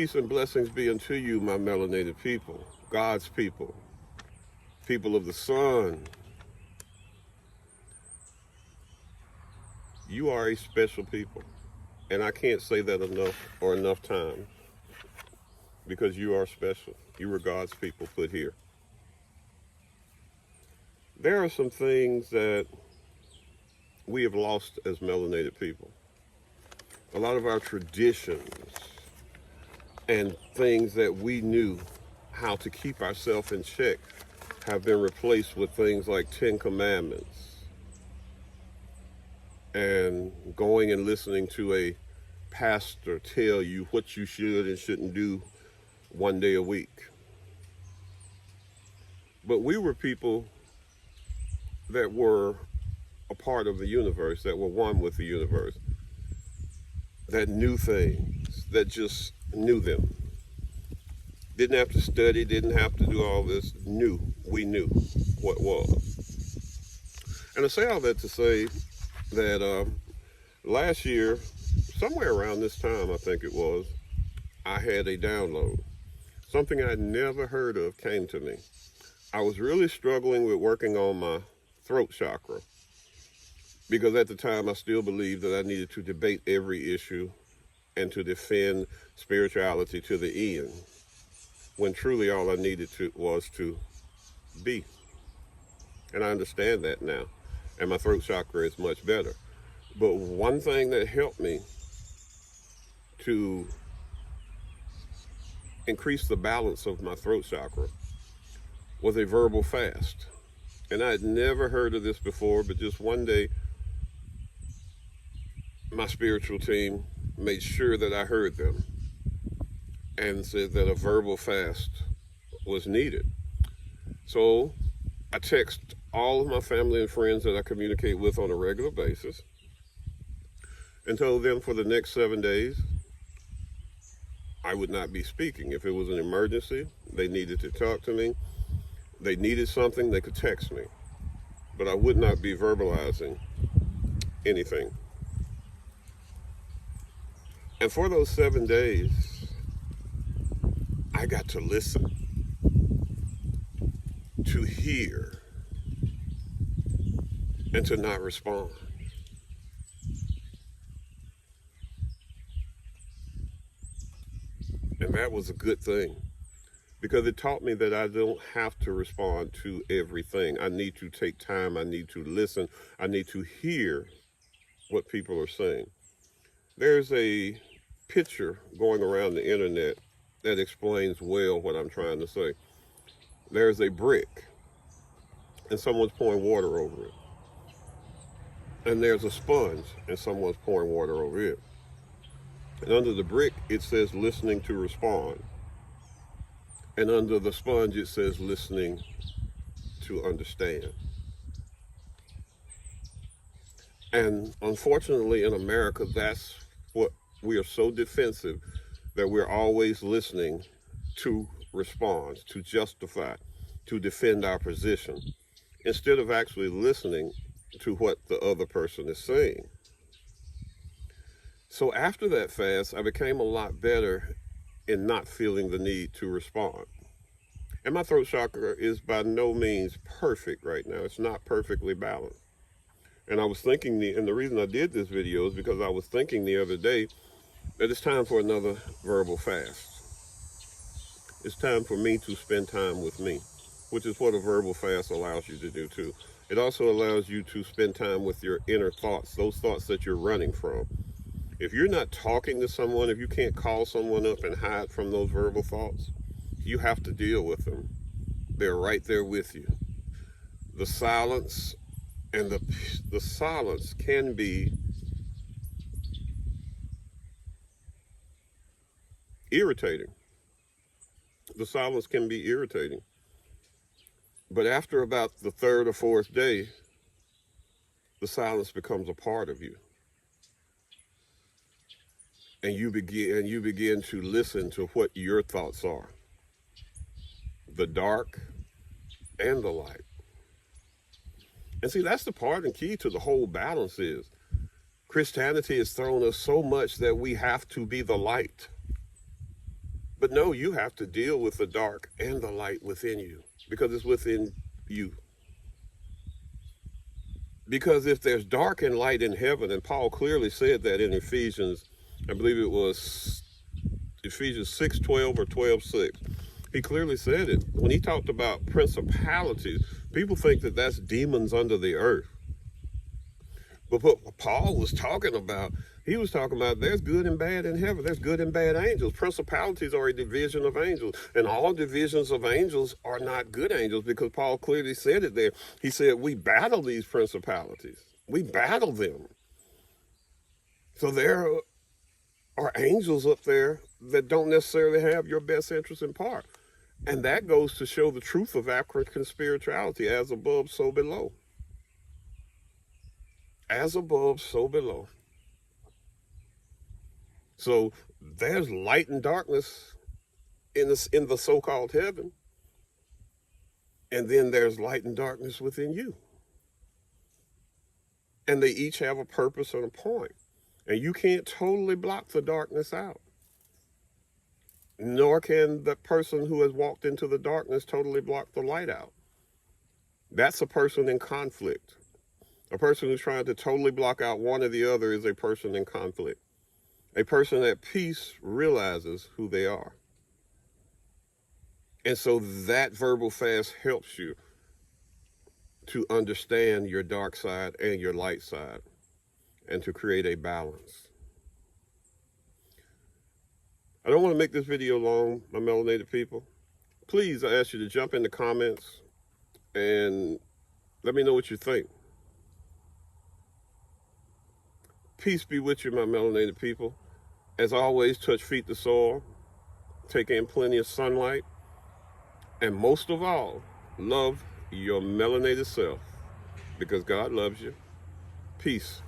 Peace and blessings be unto you, my melanated people, God's people, people of the sun. You are a special people, and I can't say that enough times, because you are special. You were God's people put here. There are some things that we have lost as melanated people. A lot of our traditions and things that we knew how to keep ourselves in check have been replaced with things like 10 Commandments and going and listening to a pastor tell you what you should and shouldn't do one day a week. But we were people that were a part of the universe, that were one with the universe, that knew things, that just knew them. Didn't have to study, didn't have to do all this, we knew what was. And I say all that to say that last year, somewhere around this time, I think it was, I had a download. Something I'd never heard of came to me. I was really struggling with working on my throat chakra, because at the time I still believed that I needed to debate every issue and to defend spirituality to the end, when truly all I needed was to be. And I understand that now, and my throat chakra is much better. But one thing that helped me to increase the balance of my throat chakra was a verbal fast. And I had never heard of this before, but just one day, my spiritual team made sure that I heard them and said that a verbal fast was needed. So I text all of my family and friends that I communicate with on a regular basis and told them for the next 7 days I would not be speaking. If it was an emergency, they needed to talk to me, they needed something, they could text me, but I would not be verbalizing anything. And for those 7 days, I got to listen, to hear, and to not respond. And that was a good thing, because it taught me that I don't have to respond to everything. I need to take time, I need to listen, I need to hear what people are saying. There's a picture going around the internet that explains well what I'm trying to say. There's a brick and someone's pouring water over it. And there's a sponge and someone's pouring water over it. And under the brick, it says listening to respond. And under the sponge, it says listening to understand. And unfortunately in America, that's what we are so defensive, that we're always listening to respond, to justify, to defend our position, instead of actually listening to what the other person is saying. So after that fast, I became a lot better in not feeling the need to respond. And my throat chakra is by no means perfect right now. It's not perfectly balanced. And I was thinking, and the reason I did this video is because I was thinking the other day that it's time for another verbal fast. It's time for me to spend time with me, which is what a verbal fast allows you to do too. It also allows you to spend time with your inner thoughts, those thoughts that you're running from. If you're not talking to someone, if you can't call someone up and hide from those verbal thoughts, you have to deal with them. They're right there with you. The silence and the silence can be irritating. The silence can be irritating. But after about the third or fourth day, the silence becomes a part of you. And you begin to listen to what your thoughts are. The dark and the light. And see, that's the part and key to the whole balance is Christianity has thrown us so much that we have to be the light. But no, you have to deal with the dark and the light within you, because it's within you. Because if there's dark and light in heaven, and Paul clearly said that in Ephesians, I believe it was Ephesians 6:12 or 12:6. He clearly said it. When he talked about principalities, people think that that's demons under the earth. But what Paul was talking about, he was talking about there's good and bad in heaven. There's good and bad angels. Principalities are a division of angels. And all divisions of angels are not good angels, because Paul clearly said it there. He said, we battle these principalities. We battle them. So there are angels up there that don't necessarily have your best interest in part. And that goes to show the truth of African spirituality: as above, so below. As above, so below. So there's light and darkness in the so-called heaven. And then there's light and darkness within you. And they each have a purpose and a point. And you can't totally block the darkness out. Nor can the person who has walked into the darkness totally block the light out. That's a person in conflict. A person who's trying to totally block out one or the other is a person in conflict. A person at peace realizes who they are. And so that verbal fast helps you to understand your dark side and your light side, and to create a balance. I don't want to make this video long, my melanated people. Please, I ask you to jump in the comments and let me know what you think. Peace be with you, my melanated people. As always, touch feet to soil, take in plenty of sunlight, and most of all, love your melanated self, because God loves you. Peace.